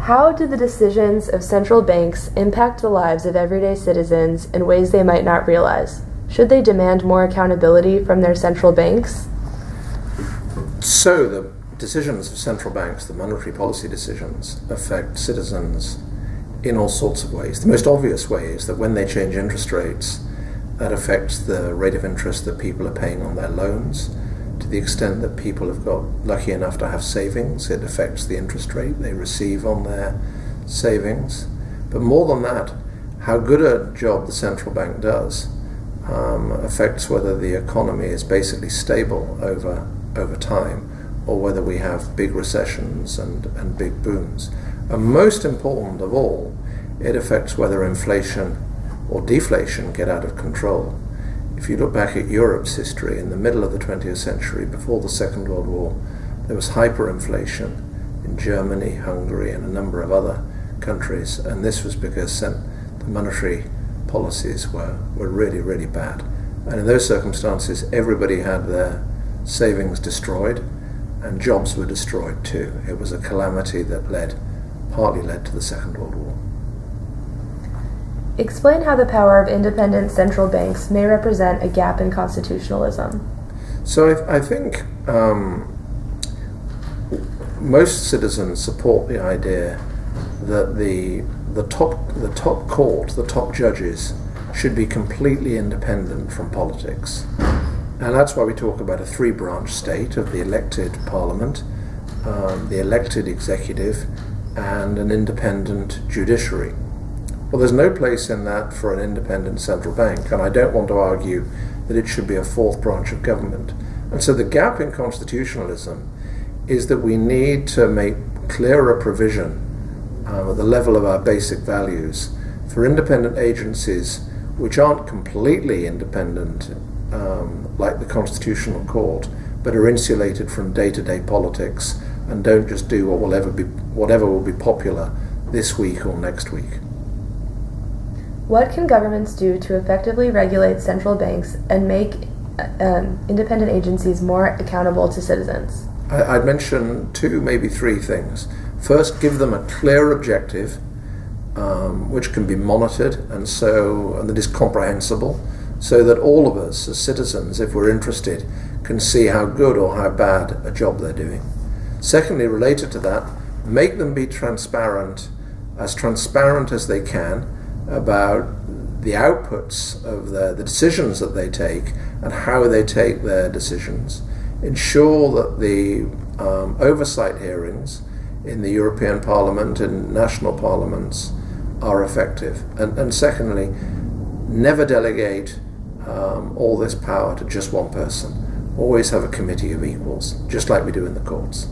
How do the decisions of central banks impact the lives of everyday citizens in ways they might not realize? Should they demand more accountability from their central banks? So the decisions of central banks, the monetary policy decisions, affect citizens in all sorts of ways. The most obvious way is that when they change interest rates, that affects the rate of interest that people are paying on their loans. To the extent that people have got lucky enough to have savings, it affects the interest rate they receive on their savings. But more than that, how good a job the central bank does affects whether the economy is basically stable over time, or whether we have big recessions and big booms. And most important of all, it affects whether inflation or deflation get out of control. If you look back at Europe's history, in the middle of the 20th century, before the Second World War, there was hyperinflation in Germany, Hungary, and a number of other countries, and this was because the monetary policies were really, really bad. And in those circumstances, everybody had their savings destroyed, and jobs were destroyed too. It was a calamity that partly led to the Second World War. Explain how the power of independent central banks may represent a gap in constitutionalism. So I think most citizens support the idea that the top court, the top judges, should be completely independent from politics. And that's why we talk about a three-branch state of the elected parliament, the elected executive, and an independent judiciary. Well, there's no place in that for an independent central bank, and I don't want to argue that it should be a fourth branch of government. And so the gap in constitutionalism is that we need to make clearer provision at the level of our basic values for independent agencies which aren't completely independent, like the Constitutional Court, but are insulated from day-to-day politics and don't just do whatever will be popular this week or next week. What can governments do to effectively regulate central banks and make independent agencies more accountable to citizens? I'd mention two, maybe three things. First, give them a clear objective, which can be monitored and that is comprehensible, so that all of us as citizens, if we're interested, can see how good or how bad a job they're doing. Secondly, related to that, make them be transparent as they can, about the outputs of the decisions that they take and how they take their decisions. Ensure that the oversight hearings in the European Parliament and national parliaments are effective. And secondly, never delegate all this power to just one person. Always have a committee of equals, just like we do in the courts.